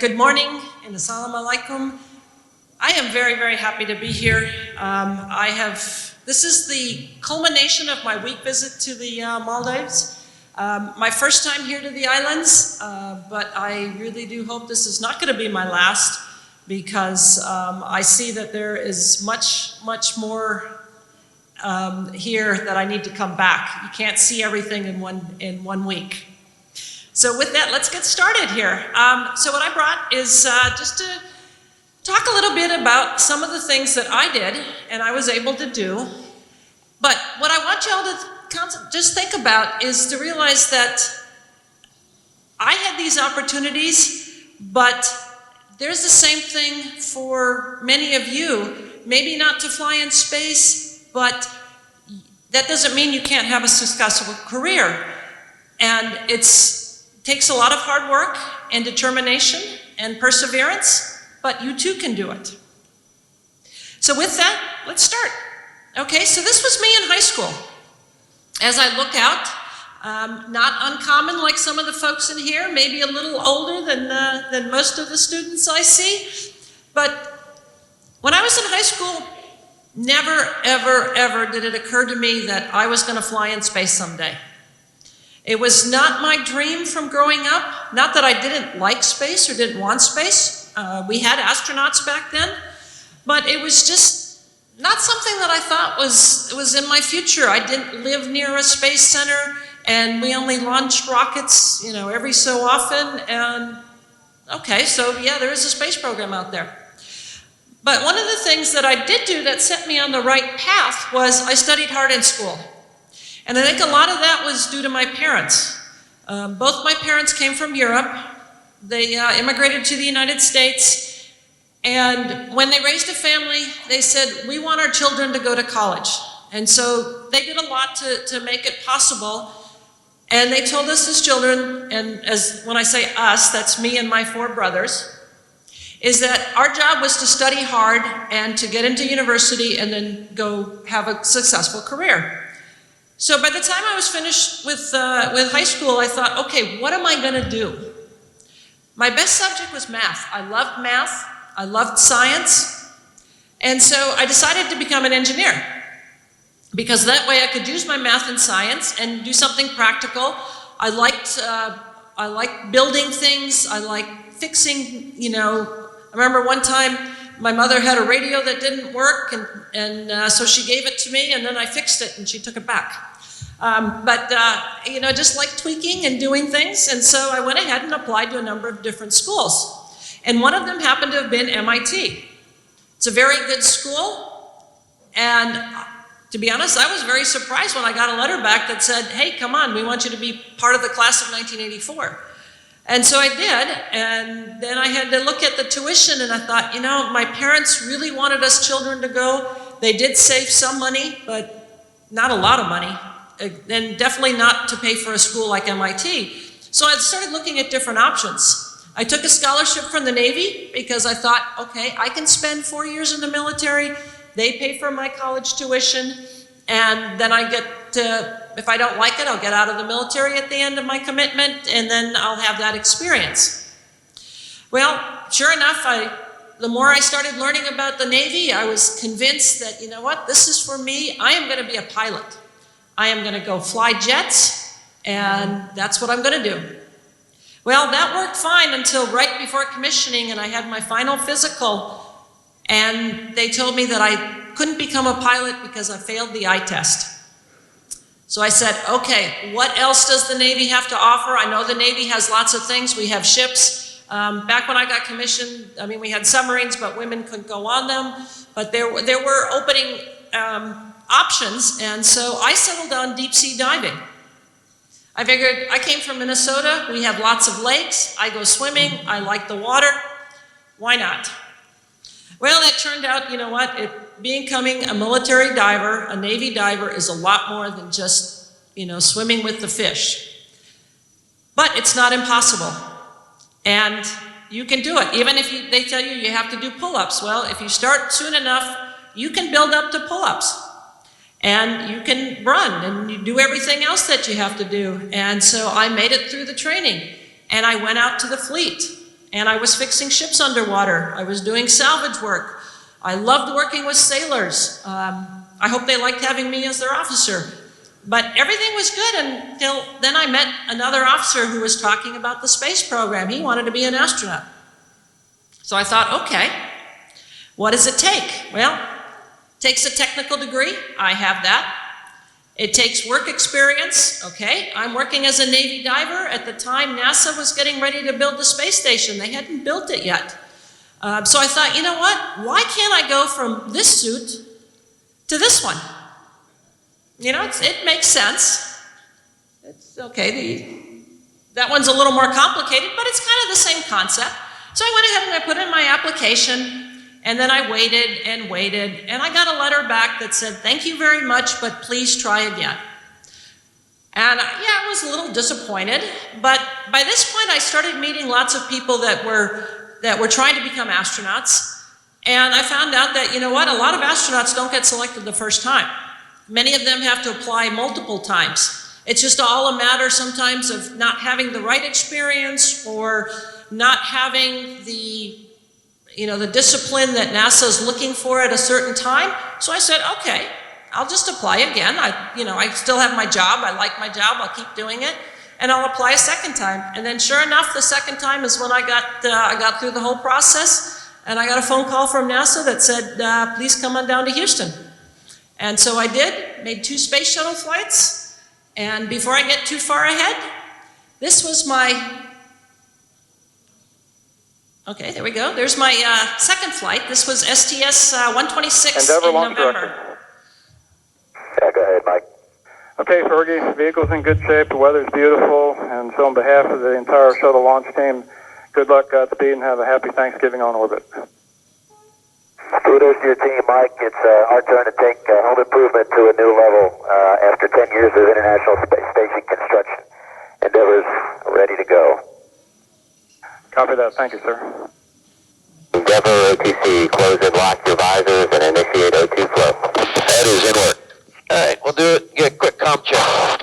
good morning and assalamu alaikum. I am very, very happy to be here. This is the culmination of my week visit to the Maldives. My first time here to the islands, but I really do hope this is not going to be my last, because I see that there is much, much more here that I need to come back. You can't see everything in one week. So with that, let's get started here. So what I brought is just to talk a little bit about some of the things that I did and I was able to do. But what I want y'all to just think about is to realize that I had these opportunities, but there's the same thing for many of you. Maybe not to fly in space, but that doesn't mean you can't have a successful career. And it takes a lot of hard work and determination and perseverance, but you too can do it. So with that, let's start. Okay, so this was me in high school. As I look out, not uncommon like some of the folks in here, maybe a little older than most of the students I see. But when I was in high school, never, ever, ever did it occur to me that I was going to fly in space someday. It was not my dream from growing up. Not that I didn't like space or didn't want space. We had astronauts back then, but it was just not something that I thought was in my future. I didn't live near a space center, and we only launched rockets, every so often. And okay, so yeah, there is a space program out there. But one of the things that I did do that set me on the right path was I studied hard in school. And I think a lot of that was due to my parents. Both my parents came from Europe. They immigrated to the United States. And when they raised a family, they said, we want our children to go to college. And so they did a lot to make it possible. And they told us as children, and when I say us, that's me and my 4 brothers, is that our job was to study hard and to get into university and then go have a successful career. So by the time I was finished with high school, I thought, okay, what am I going to do? My best subject was math. I loved math. I loved science. And so I decided to become an engineer, because that way I could use my math and science and do something practical. I liked building things. I liked fixing, I remember one time my mother had a radio that didn't work, and so she gave it to me, and then I fixed it and she took it back. Just like tweaking and doing things. And so I went ahead and applied to a number of different schools. And one of them happened to have been MIT. It's a very good school. And to be honest, I was very surprised when I got a letter back that said, hey, come on, we want you to be part of the class of 1984. And so I did, and then I had to look at the tuition, and I thought, my parents really wanted us children to go. They did save some money, but not a lot of money, and definitely not to pay for a school like MIT. So I started looking at different options. I took a scholarship from the Navy because I thought, okay, I can spend 4 years in the military, they pay for my college tuition, and then I get to, if I don't like it, I'll get out of the military at the end of my commitment, and then I'll have that experience. Well, sure enough, the more I started learning about the Navy, I was convinced that, this is for me. I am going to be a pilot. I am going to go fly jets, and that's what I'm going to do. Well, that worked fine until right before commissioning, and I had my final physical, and they told me that I couldn't become a pilot because I failed the eye test. So I said, okay, what else does the Navy have to offer? I know the Navy has lots of things. We have ships. Back when I got commissioned, we had submarines, but women couldn't go on them. But there were opening options, and so I settled on deep sea diving. I figured, I came from Minnesota. We have lots of lakes. I go swimming. I like the water. Why not? Well, it turned out, becoming a military diver, a Navy diver, is a lot more than just, swimming with the fish. But it's not impossible. And you can do it. Even if they tell you have to do pull-ups. Well, if you start soon enough, you can build up to pull-ups. And you can run and you do everything else that you have to do. And so I made it through the training. And I went out to the fleet. and I was fixing ships underwater. I was doing salvage work. I loved working with sailors. I hope they liked having me as their officer. But everything was good until then I met another officer who was talking about the space program. He wanted to be an astronaut. So I thought, okay, what does it take? Well, it takes a technical degree. I have that. It takes work experience. Okay, I'm working as a Navy diver. At the time, NASA was getting ready to build the space station. They hadn't built it yet. So I thought, you know what? Why can't I go from this suit to this one? You know, it makes sense. It's okay. That one's a little more complicated, but it's kind of the same concept. So I went ahead and I put in my application, and then I waited, and I got a letter back that said, thank you very much, but please try again. And yeah, I was a little disappointed, but by this point I started meeting lots of people that were trying to become astronauts, and I found out that, you know what, a lot of astronauts don't get selected the first time. Many of them have to apply multiple times. It's just all a matter sometimes of not having the right experience or not having the discipline that NASA is looking for at a certain time. So I said, okay, I'll just apply again. I still have my job. I like my job. I'll keep doing it, and I'll apply a second time. And then, sure enough, the second time is when I got through the whole process, and I got a phone call from NASA that said, please come on down to Houston. And so I did. Made 2 space shuttle flights. And before I get too far ahead, this was my. Okay, there we go. There's my second flight. This was STS-126 in November. Director. Yeah, go ahead, Mike. Okay, Fergie, vehicle's in good shape, the weather's beautiful, and so on behalf of the entire shuttle launch team, good luck, Godspeed, and have a happy Thanksgiving on orbit. Kudos to your team, Mike. It's our turn to take home improvement to a new level after 10 years of International Space Station construction. Endeavor's ready to go. Copy that. Thank you, sir. Endeavor OTC, close and lock your visors and initiate O2 flow. That is in work. All right, we'll do it. Get a quick comm check.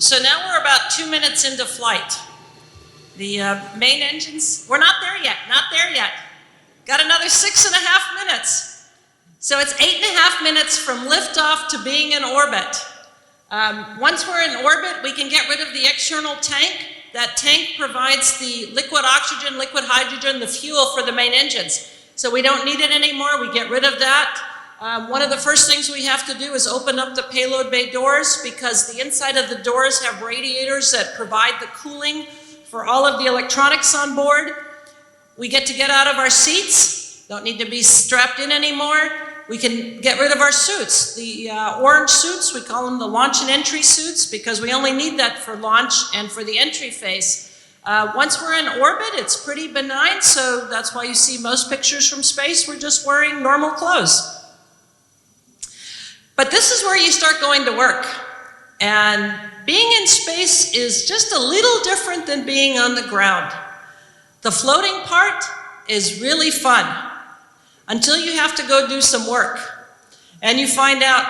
So now we're about 2 minutes into flight. The main engines, we're not there yet. Got another 6.5 minutes. So it's 8.5 minutes from liftoff to being in orbit. Once we're in orbit, we can get rid of the external tank. That tank provides the liquid oxygen, liquid hydrogen, the fuel for the main engines. So we don't need it anymore. We get rid of that. One of the first things we have to do is open up the payload bay doors, because the inside of the doors have radiators that provide the cooling for all of the electronics on board. We get out of our seats, don't need to be strapped in anymore. We can get rid of our suits. The orange suits, we call them the launch and entry suits, because we only need that for launch and for the entry phase. Once we're in orbit, it's pretty benign, so that's why you see most pictures from space, we're just wearing normal clothes. But this is where you start going to work. And being in space is just a little different than being on the ground. The floating part is really fun until you have to go do some work. And you find out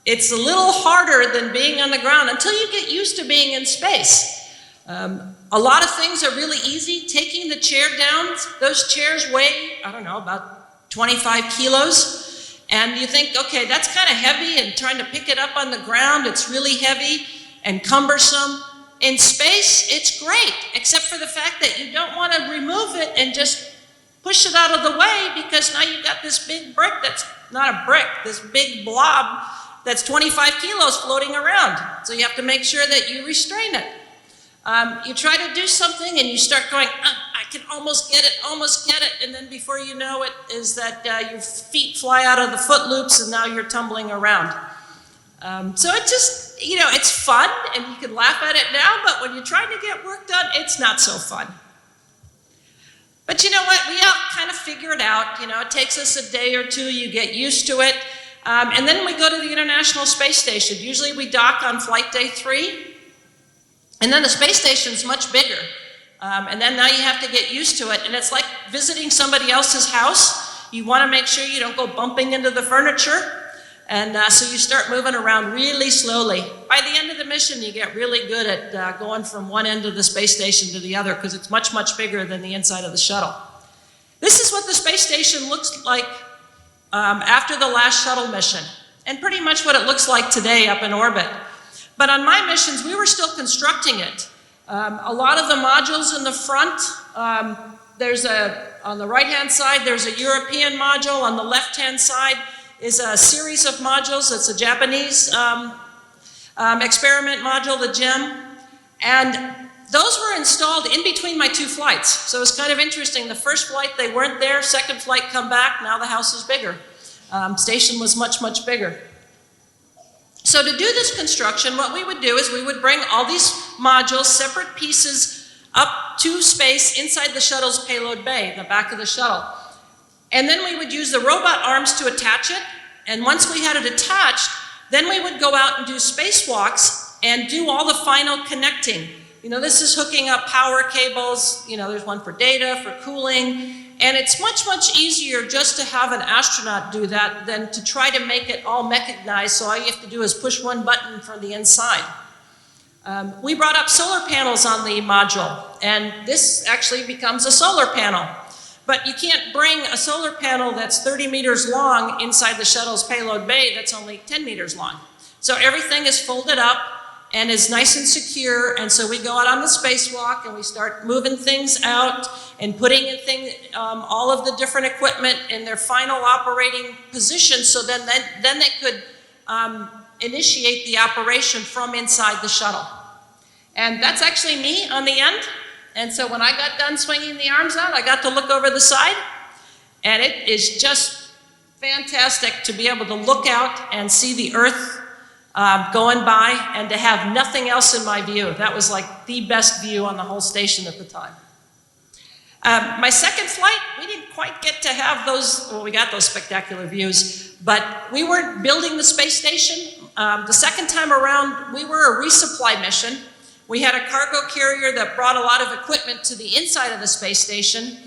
it's a little harder than being on the ground until you get used to being in space. A lot of things are really easy. Taking the chair down, those chairs weigh, about 25 kilos. And you think, okay, that's kind of heavy, and trying to pick it up on the ground, it's really heavy and cumbersome. In space, it's great, except for the fact that you don't want to remove it and just push it out of the way, because now you've got this big brick that's not a brick, this big blob that's 25 kilos floating around. So you have to make sure that you restrain it. You try to do something and you start going, I can almost get it, and then before you know it is that your feet fly out of the foot loops and now you're tumbling around. So it just, it's fun and you can laugh at it now, but when you're trying to get work done, it's not so fun. But you know what, we all kind of figure it out. It takes us a day or two, you get used to it. And then we go to the International Space Station. Usually we dock on flight day 3. And then the space station's much bigger. And then now you have to get used to it. And it's like visiting somebody else's house. You want to make sure you don't go bumping into the furniture. And so you start moving around really slowly. By the end of the mission, you get really good at going from one end of the space station to the other because it's much, much bigger than the inside of the shuttle. This is what the space station looks like after the last shuttle mission, and pretty much what it looks like today up in orbit. But on my missions, we were still constructing it. A lot of the modules in the front, on the right-hand side, there's a European module. On the left-hand side is a series of modules. It's a Japanese experiment module, the GEM. And those were installed in between my 2 flights. So it's kind of interesting. The first flight, they weren't there. Second flight, come back. Now the house is bigger. Station was much, much bigger. So to do this construction, what we would do is we would bring all these modules, separate pieces, up to space inside the shuttle's payload bay, the back of the shuttle. And then we would use the robot arms to attach it. And once we had it attached, then we would go out and do spacewalks and do all the final connecting. This is hooking up power cables. There's one for data, for cooling. And it's much, much easier just to have an astronaut do that than to try to make it all mechanized, so all you have to do is push one button from the inside. We brought up solar panels on the module, and this actually becomes a solar panel. But you can't bring a solar panel that's 30 meters long inside the shuttle's payload bay that's only 10 meters long. So everything is folded up and is nice and secure, and so we go out on the spacewalk and we start moving things out and putting in all of the different equipment in their final operating position, so then they could initiate the operation from inside the shuttle. And that's actually me on the end. And so when I got done swinging the arms out, I got to look over the side, and it is just fantastic to be able to look out and see the Earth going by and to have nothing else in my view. That was like the best view on the whole station at the time. My second flight, we didn't quite get to have we got those spectacular views, but we weren't building the space station. The second time around, we were a resupply mission. We had a cargo carrier that brought a lot of equipment to the inside of the space station,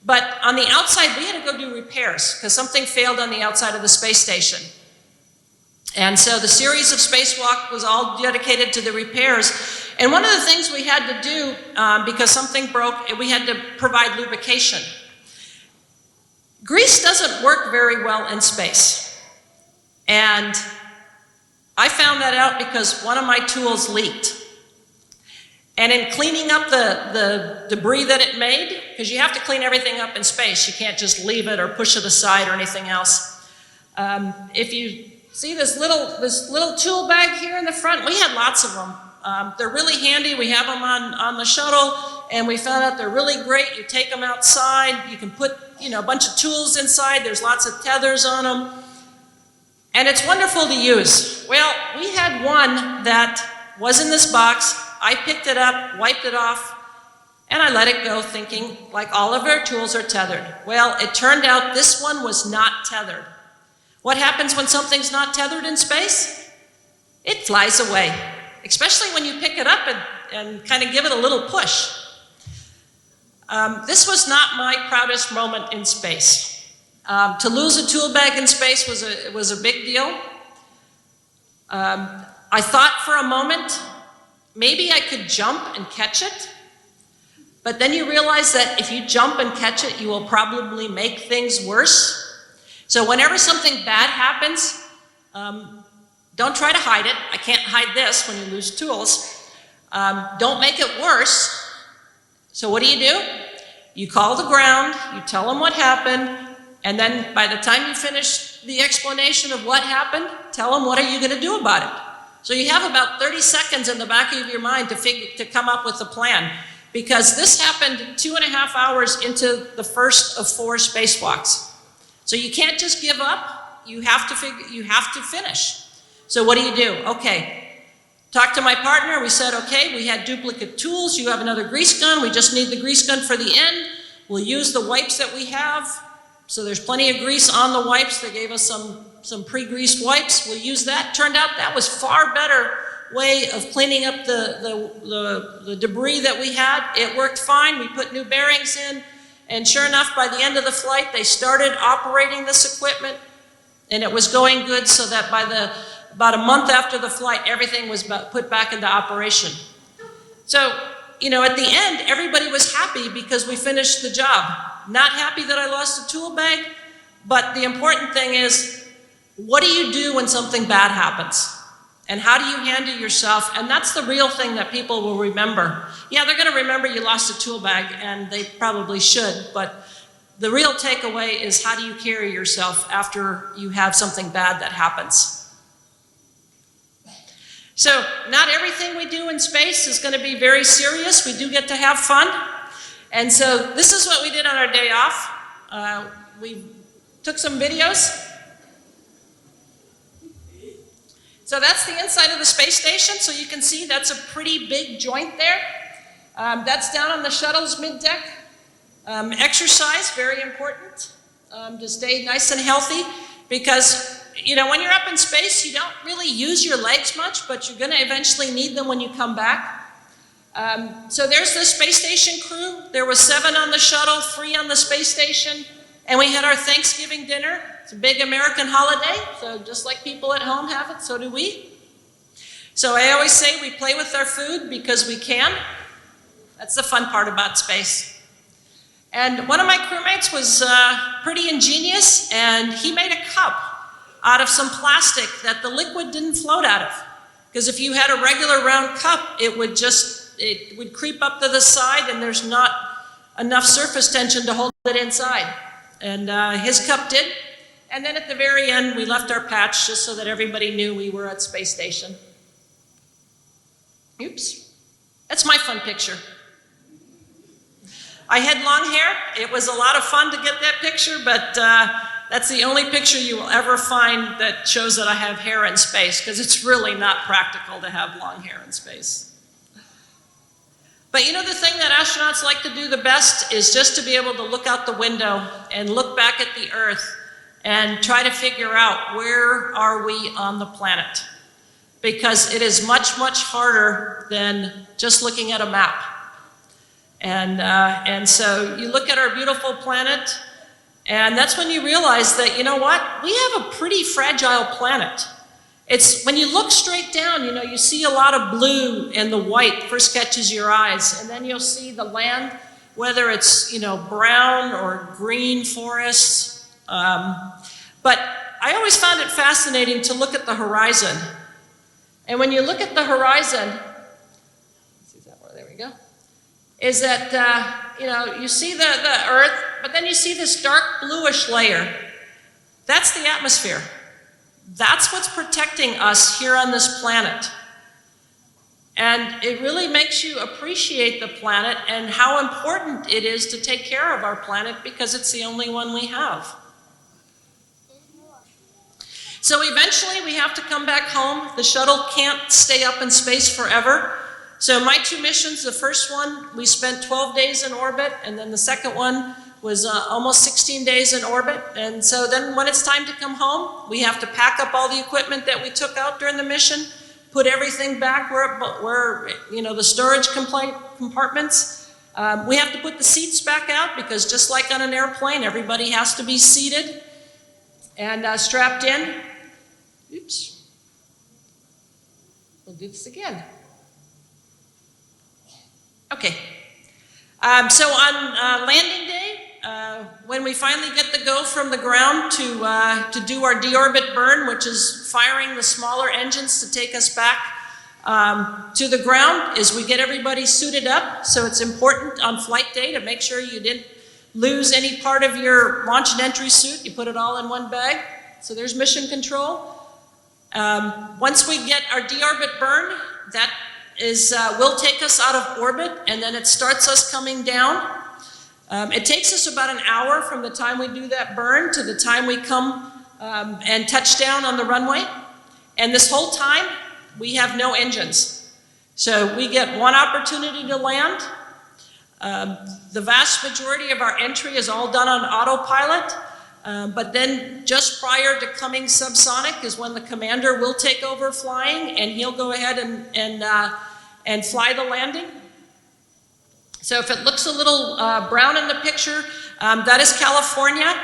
but on the outside, we had to go do repairs because something failed on the outside of the space station. And so the series of spacewalk was all dedicated to the repairs. And one of the things we had to do, because something broke, we had to provide lubrication. Grease doesn't work very well in space. And I found that out because one of my tools leaked. And in cleaning up the debris that it made, because you have to clean everything up in space, you can't just leave it or push it aside or anything else. If you see this little tool bag here in the front, we had lots of them. They're really handy. We have them on the shuttle, and we found out they're really great. You take them outside. You can put a bunch of tools inside. There's lots of tethers on them. And it's wonderful to use. Well, we had one that was in this box. I picked it up, wiped it off, and I let it go thinking, like all of our tools are tethered. Well, it turned out this one was not tethered. What happens when something's not tethered in space? It flies away, especially when you pick it up and kind of give it a little push. This was not my proudest moment in space. To lose a tool bag in space was a big deal. I thought for a moment, maybe I could jump and catch it, but then you realize that if you jump and catch it, you will probably make things worse. So whenever something bad happens, don't try to hide it. I can't hide this when you lose tools. Don't make it worse. So what do? You call the ground, you tell them what happened, and then by the time you finish the explanation of what happened, tell them what are you going to do about it. So you have about 30 seconds in the back of your mind to come up with a plan, because this happened 2.5 hours into the first of 4 spacewalks. So you can't just give up. You have to finish. So what do? Okay. Talked to my partner. We said, okay, we had duplicate tools. You have another grease gun. We just need the grease gun for the end. We'll use the wipes that we have. So there's plenty of grease on the wipes. They gave us some pre-greased wipes. We'll use that. Turned out that was far better way of cleaning up the debris that we had. It worked fine. We put new bearings in. And sure enough, by the end of the flight, they started operating this equipment. And it was going good, so that by about a month after the flight, everything was put back into operation. So, at the end, everybody was happy because we finished the job. Not happy that I lost a tool bag, but the important thing is, what do you do when something bad happens? And how do you handle yourself? And that's the real thing that people will remember. Yeah, they're going to remember you lost a tool bag, and they probably should, but the real takeaway is, how do you carry yourself after you have something bad that happens? So, not everything we do in space is going to be very serious. We do get to have fun. And so, this is what we did on our day off. We took some videos. So that's the inside of the space station. So you can see that's a pretty big joint there. That's down on the shuttle's middeck. Exercise, very important to stay nice and healthy, because when you're up in space, you don't really use your legs much, but you're going to eventually need them when you come back. So there's the space station crew. There was 7 on the shuttle, 3 on the space station, and we had our Thanksgiving dinner. It's a big American holiday, so just like people at home have it, so do we. So I always say we play with our food because we can. That's the fun part about space. And one of my crewmates was pretty ingenious, and he made a cup out of some plastic that the liquid didn't float out of. Because if you had a regular round cup, it would creep up to the side, and there's not enough surface tension to hold it inside. And his cup did. And then at the very end, we left our patch just so that everybody knew we were at space station. Oops. That's my fun picture. I had long hair. It was a lot of fun to get that picture, but that's the only picture you will ever find that shows that I have hair in space, because it's really not practical to have long hair in space. But the thing that astronauts like to do the best is just to be able to look out the window and look back at the Earth and try to figure out, where are we on the planet? Because it is much, much harder than just looking at a map. And so you look at our beautiful planet, and that's when you realize that, we have a pretty fragile planet. It's when you look straight down, you see a lot of blue, and the white first catches your eyes, and then you'll see the land, whether it's, brown or green forests. But I always found it fascinating to look at the horizon. And when you look at the horizon, there we go, is that, you see the Earth, but then you see this dark bluish layer. That's the atmosphere. That's what's protecting us here on this planet. And it really makes you appreciate the planet and how important it is to take care of our planet, because it's the only one we have. So eventually we have to come back home. The shuttle can't stay up in space forever. So my 2 missions, the first one, we spent 12 days in orbit, and then the second one was almost 16 days in orbit. And so then when it's time to come home, we have to pack up all the equipment that we took out during the mission, put everything back where the storage compartments. We have to put the seats back out, because just like on an airplane, everybody has to be seated and strapped in. Oops. We'll do this again. Okay. So on landing day, when we finally get the go from the ground to do our deorbit burn, which is firing the smaller engines to take us back to the ground, is we get everybody suited up. So it's important on flight day to make sure you didn't lose any part of your launch and entry suit. You put it all in one bag. So there's mission control. Once we get our deorbit burn, that will take us out of orbit, and then it starts us coming down. It takes us about an hour from the time we do that burn to the time we come and touch down on the runway. And this whole time, we have no engines. So we get one opportunity to land. The vast majority of our entry is all done on autopilot. But then just prior to coming subsonic is when the commander will take over flying, and he'll go ahead and fly the landing. So if it looks a little brown in the picture, that is California.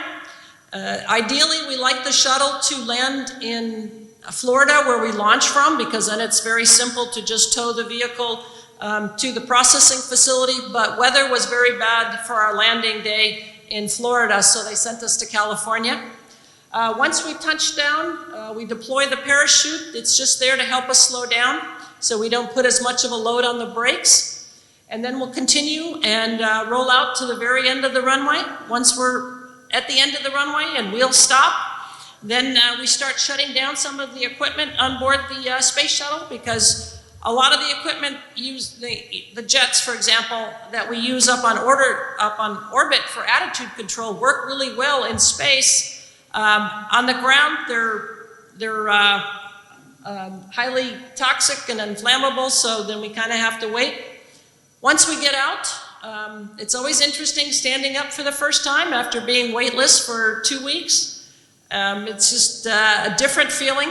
Ideally, we like the shuttle to land in Florida, where we launch from, because then it's very simple to just tow the vehicle to the processing facility. But weather was very bad for our landing day in Florida, so they sent us to California. Once we touch down, we deploy the parachute. It's just there to help us slow down, so we don't put as much of a load on the brakes. And then we'll continue and roll out to the very end of the runway. Once we're at the end of the runway and we'll stop, then we start shutting down some of the equipment on board the space shuttle, because a lot of the equipment the jets, for example, that we use up on orbit for attitude control work really well in space. On the ground, they're highly toxic and inflammable, so then we kind of have to wait. Once we get out, it's always interesting standing up for the first time after being weightless for 2 weeks. It's just a different feeling.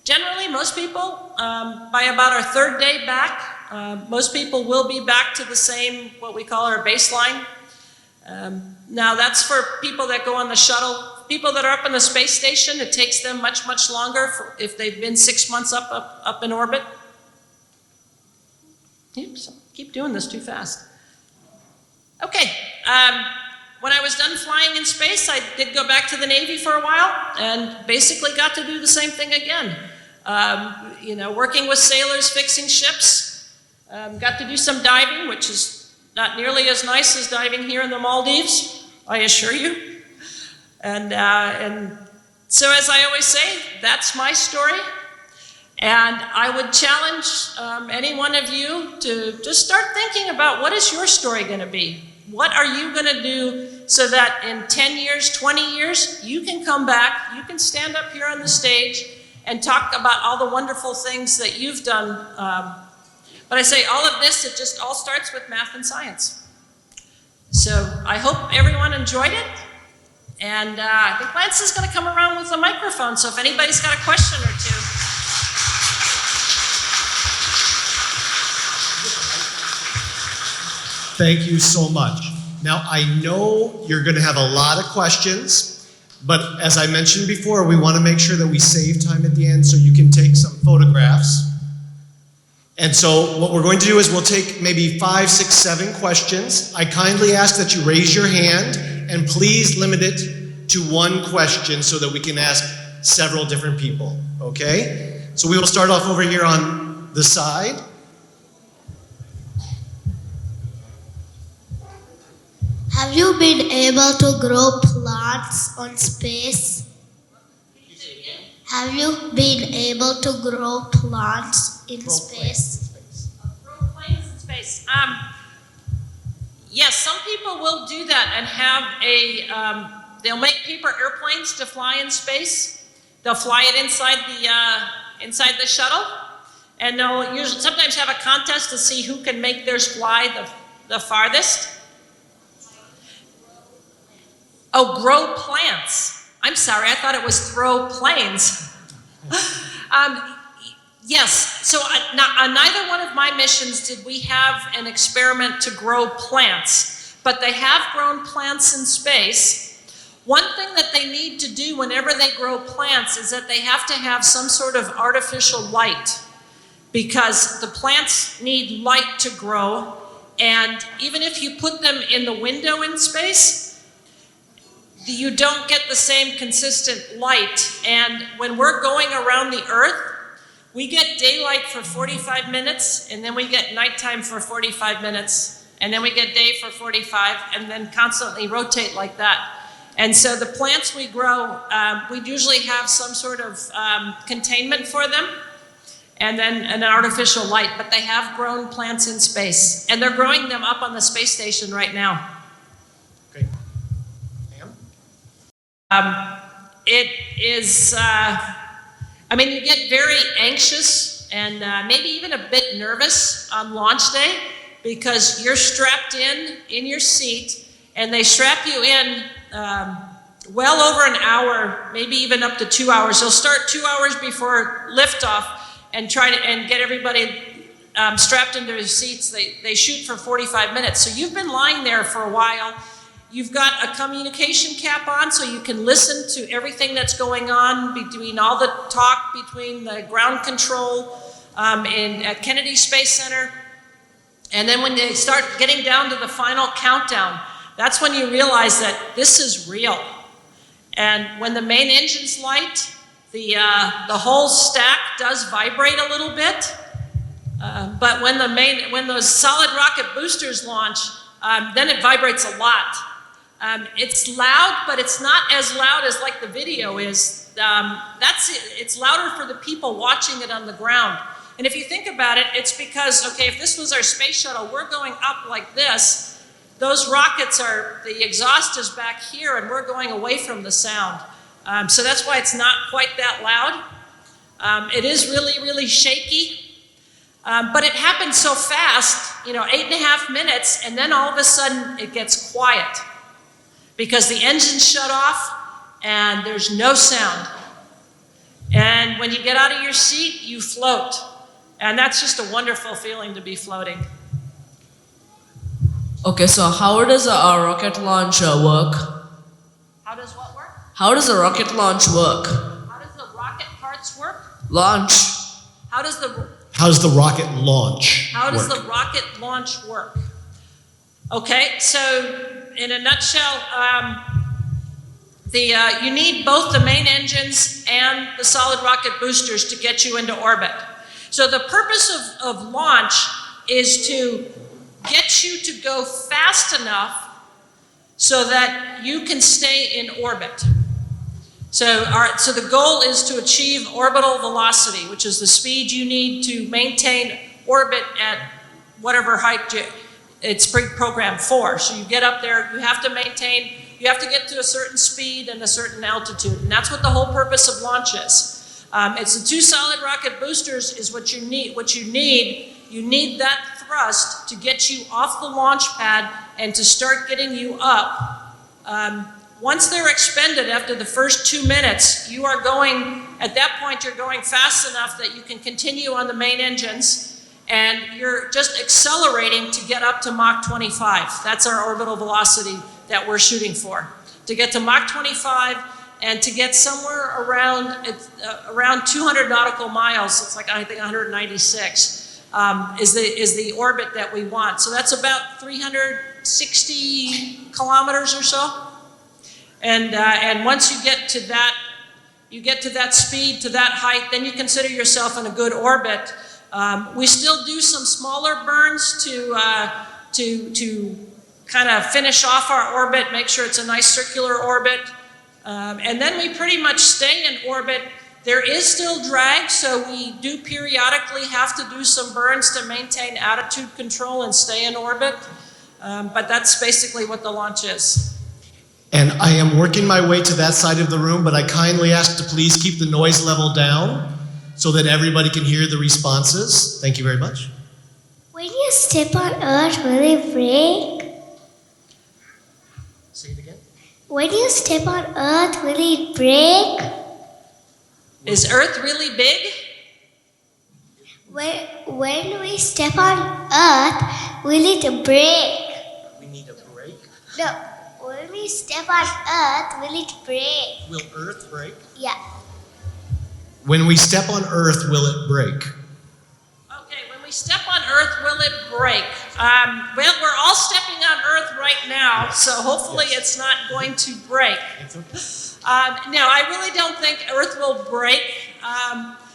Generally, most people, by about our third day back, most people will be back to the same, what we call our baseline. Now, that's for people that go on the shuttle. People that are up in the space station, it takes them much, much longer if they've been 6 months up in orbit. Oops, keep doing this too fast. Okay, when I was done flying in space, I did go back to the Navy for a while and basically got to do the same thing again. Working with sailors, fixing ships. Got to do some diving, which is not nearly as nice as diving here in the Maldives, I assure you. And so, as I always say, that's my story. And I would challenge any one of you to just start thinking about, what is your story going to be? What are you going to do so that in 10 years, 20 years, you can come back, you can stand up here on the stage and talk about all the wonderful things that you've done. But I say all of this, it just all starts with math and science. So I hope everyone enjoyed it. And I think Lance is going to come around with a microphone, so if anybody's got a question or two. Thank you so much. Now, I know you're going to have a lot of questions, but as I mentioned before, we want to make sure that we save time at the end so you can take some photographs. And so what we're going to do is we'll take maybe 5, 6, 7 questions. I kindly ask that you raise your hand and please limit it to 1 question so that we can ask several different people, okay? So we will start off over here on the side. Have you been able to grow plants on space? Have you been able to grow plants in space? Grow planes in space. Yes, some people will do that and have they'll make paper airplanes to fly in space. They'll fly it inside the shuttle, and they'll sometimes have a contest to see who can make theirs fly the farthest. Oh, grow plants. I'm sorry, I thought it was throw planes. Yes, so on neither one of my missions did we have an experiment to grow plants, but they have grown plants in space. One thing that they need to do whenever they grow plants is that they have to have some sort of artificial light, because the plants need light to grow, and even if you put them in the window in space, you don't get the same consistent light. And when we're going around the Earth, we get daylight for 45 minutes, and then we get nighttime for 45 minutes, and then we get day for 45, and then constantly rotate like that. And so the plants we grow, we usually have some sort of containment for them, and then an artificial light, but they have grown plants in space, and they're growing them up on the space station right now. Great. Pam? It is, you get very anxious and maybe even a bit nervous on launch day because you're strapped in your seat, and they strap you in well over an hour, maybe even up to 2 hours. They'll start 2 hours before liftoff and try to get everybody strapped into their seats. They shoot for 45 minutes. So you've been lying there for a while. You've got a communication cap on so you can listen to everything that's going on between all the talk between the ground control at Kennedy Space Center. And then when they start getting down to the final countdown, that's when you realize that this is real. And when the main engines light, the whole stack does vibrate a little bit. But when those solid rocket boosters launch, then it vibrates a lot. It's loud, but it's not as loud as like the video is. It's louder for the people watching it on the ground. And if you think about it, it's because, okay, if this was our space shuttle, we're going up like this. Those rockets the exhaust is back here, and we're going away from the sound. So that's why it's not quite that loud. It is really, really shaky. But it happens so fast, 8.5 minutes, and then all of a sudden it gets quiet because the engines shut off and there's no sound. And when you get out of your seat, you float. And that's just a wonderful feeling to be floating. Okay, so how does a rocket launch work? How does what work? How does a rocket launch work? How does the rocket parts work? Launch. How does the rocket launch How does work? the rocket launch work? Okay, so in a nutshell, you need both the main engines and the solid rocket boosters to get you into orbit. So the purpose of launch is to get you to go fast enough so that you can stay in orbit. So the goal is to achieve orbital velocity, which is the speed you need to maintain orbit at whatever height it's pre-programmed for. So you get up there, you have to get to a certain speed and a certain altitude, and that's what the whole purpose of launch is. It's the two solid rocket boosters is what you need. You need that thrust to get you off the launch pad and to start getting you up. Once they're expended after the first 2 minutes, at that point you're going fast enough that you can continue on the main engines, and you're just accelerating to get up to Mach 25. That's our orbital velocity that we're shooting for. To get to Mach 25 and to get somewhere around 200 nautical miles, it's like I think 196, is the orbit that we want. So that's about 360 kilometers or so. And once you get to that speed, to that height, then you consider yourself in a good orbit. We still do some smaller burns to kind of finish off our orbit, make sure it's a nice circular orbit. And then we pretty much stay in orbit. There is still drag, so we do periodically have to do some burns to maintain attitude control and stay in orbit. But that's basically what the launch is. And I am working my way to that side of the room, but I kindly ask to please keep the noise level down so that everybody can hear the responses. Thank you very much. When you step on Earth, will it break? Say it again. When you step on Earth, will it break? Is Earth really big? When we step on Earth, will it break? We need a break. No. When we step on Earth, will it break? Will Earth break? Yeah. When we step on Earth, will it break? Okay, when we step on Earth, will it break? Well, we're all stepping on Earth right now, so hopefully it's not going to break. It's okay. No, I really don't think Earth will break.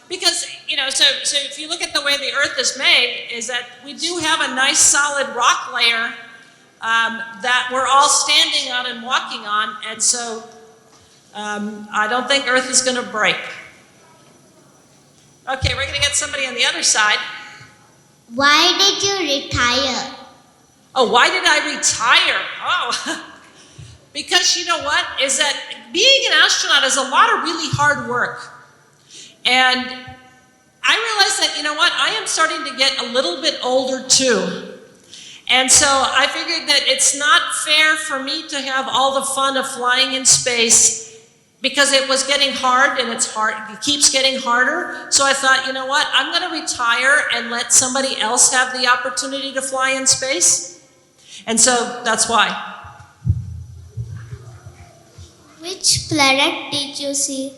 Because, so if you look at the way the Earth is made, is that we do have a nice solid rock layer that we're all standing on and walking on, and so I don't think Earth is going to break. Okay, we're going to get somebody on the other side. Why did you retire? Oh, why did I retire? Oh, because you know what? Is that being an astronaut is a lot of really hard work. And I realized that, you know what? I am starting to get a little bit older too. And so I figured that it's not fair for me to have all the fun of flying in space because it was getting hard and it's hard, it keeps getting harder. So I thought, you know what? I'm going to retire and let somebody else have the opportunity to fly in space. And so that's why. Which planet did you see?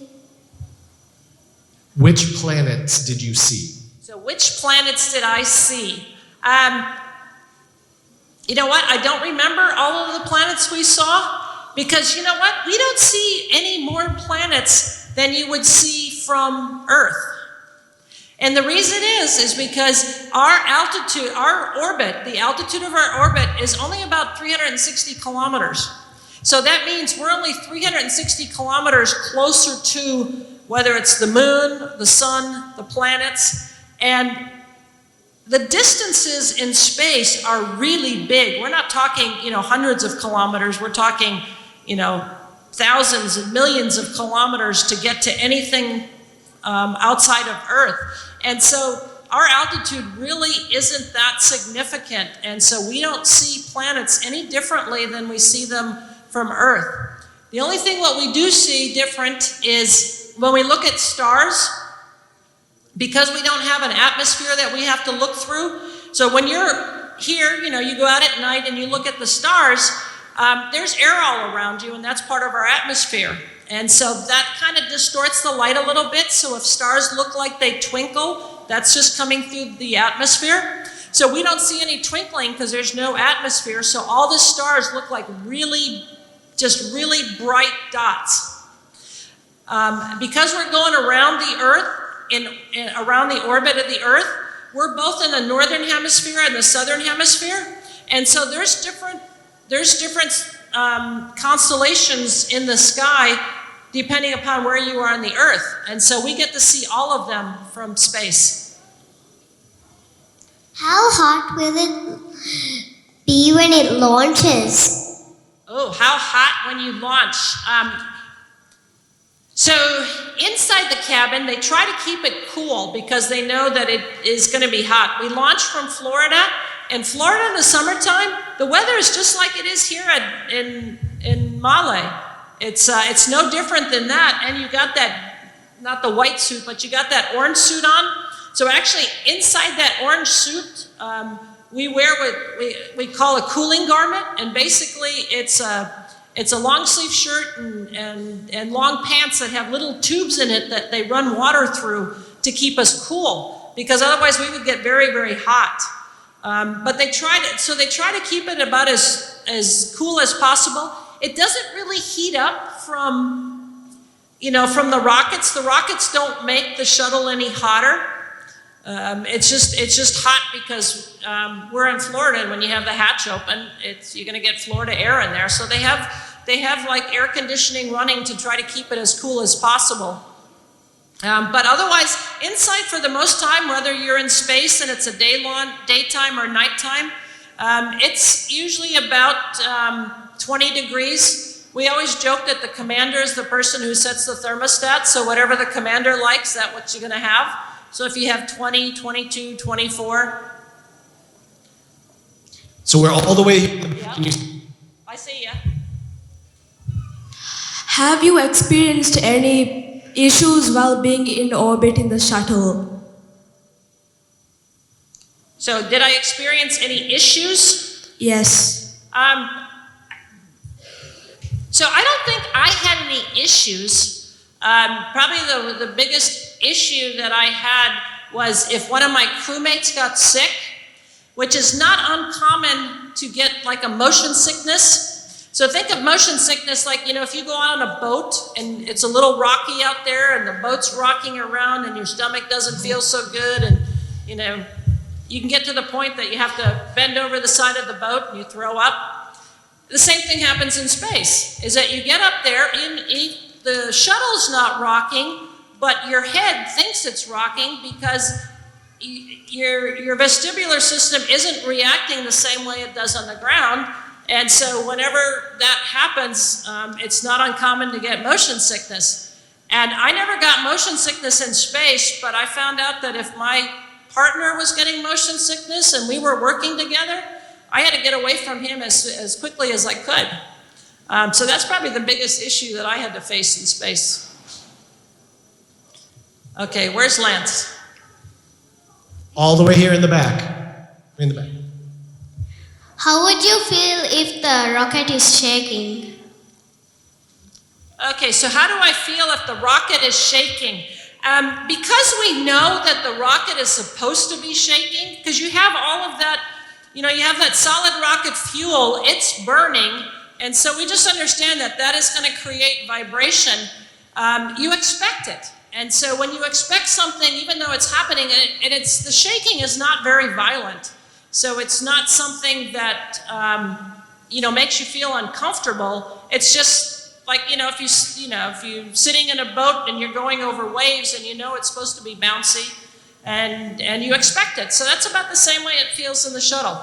Which planets did you see? So which planets did I see? You know what? I don't remember all of the planets we saw because you know what? We don't see any more planets than you would see from Earth. And the reason is because our altitude, our orbit, the altitude of our orbit is only about 360 kilometers. So that means we're only 360 kilometers closer to whether it's the moon, the sun, the planets, and the distances in space are really big. We're not talking, hundreds of kilometers. We're talking, thousands and millions of kilometers to get to anything outside of Earth. And so our altitude really isn't that significant. And so we don't see planets any differently than we see them from Earth. The only thing what we do see different is when we look at stars, because we don't have an atmosphere that we have to look through. So when you're here, you go out at night and you look at the stars, there's air all around you, and that's part of our atmosphere. And so that kind of distorts the light a little bit. So if stars look like they twinkle, that's just coming through the atmosphere. So we don't see any twinkling because there's no atmosphere. So all the stars look like really bright dots. Because we're going around the Earth, around the orbit of the Earth, we're both in the northern hemisphere and the southern hemisphere, and so there's different constellations in the sky depending upon where you are on the Earth, and so we get to see all of them from space. How hot will it be when it launches? Oh, how hot when you launch. So inside the cabin, they try to keep it cool because they know that it is going to be hot. We launched from Florida. In Florida in the summertime, the weather is just like it is here in Male. It's no different than that. And you got that, not the white suit, but you got that orange suit on. So actually inside that orange suit, we wear what we call a cooling garment. And basically it's a long sleeve shirt and long pants that have little tubes in it that they run water through to keep us cool, because otherwise we would get very, very hot. But they try to keep it about as cool as possible. It doesn't really heat up from the rockets. The rockets don't make the shuttle any hotter. It's just hot because we're in Florida, and when you have the hatch open, you're going to get Florida air in there. So they have like air conditioning running to try to keep it as cool as possible. But otherwise, inside for the most time, whether you're in space and it's a daytime or nighttime, it's usually about 20 degrees. We always joke that the commander is the person who sets the thermostat, so whatever the commander likes, that's what you're going to have. So if you have 20, 22, 24. So we're all the way. Yeah. Can you, I see ya. Have you experienced any issues while being in orbit in the shuttle? So did I experience any issues? Yes. So I don't think I had any issues. Probably the biggest issue that I had was if one of my crewmates got sick, which is not uncommon to get like a motion sickness. So think of motion sickness like, if you go out on a boat and it's a little rocky out there and the boat's rocking around and your stomach doesn't feel so good and, you can get to the point that you have to bend over the side of the boat and you throw up. The same thing happens in space, is that you get up there, the shuttle's not rocking, but your head thinks it's rocking because your vestibular system isn't reacting the same way it does on the ground. And so whenever that happens, it's not uncommon to get motion sickness. And I never got motion sickness in space, but I found out that if my partner was getting motion sickness and we were working together, I had to get away from him as quickly as I could. So that's probably the biggest issue that I had to face in space. Okay, where's Lance? All the way here in the back. In the back. How would you feel if the rocket is shaking? Okay, so how do I feel if the rocket is shaking? Because we know that the rocket is supposed to be shaking, because you have all of that, you have that solid rocket fuel, it's burning, and so we just understand that that is going to create vibration. You expect it. And so when you expect something, even though it's happening, and the shaking is not very violent, so it's not something that, makes you feel uncomfortable. It's just like, if you're sitting in a boat and you're going over waves and it's supposed to be bouncy and you expect it. So that's about the same way it feels in the shuttle.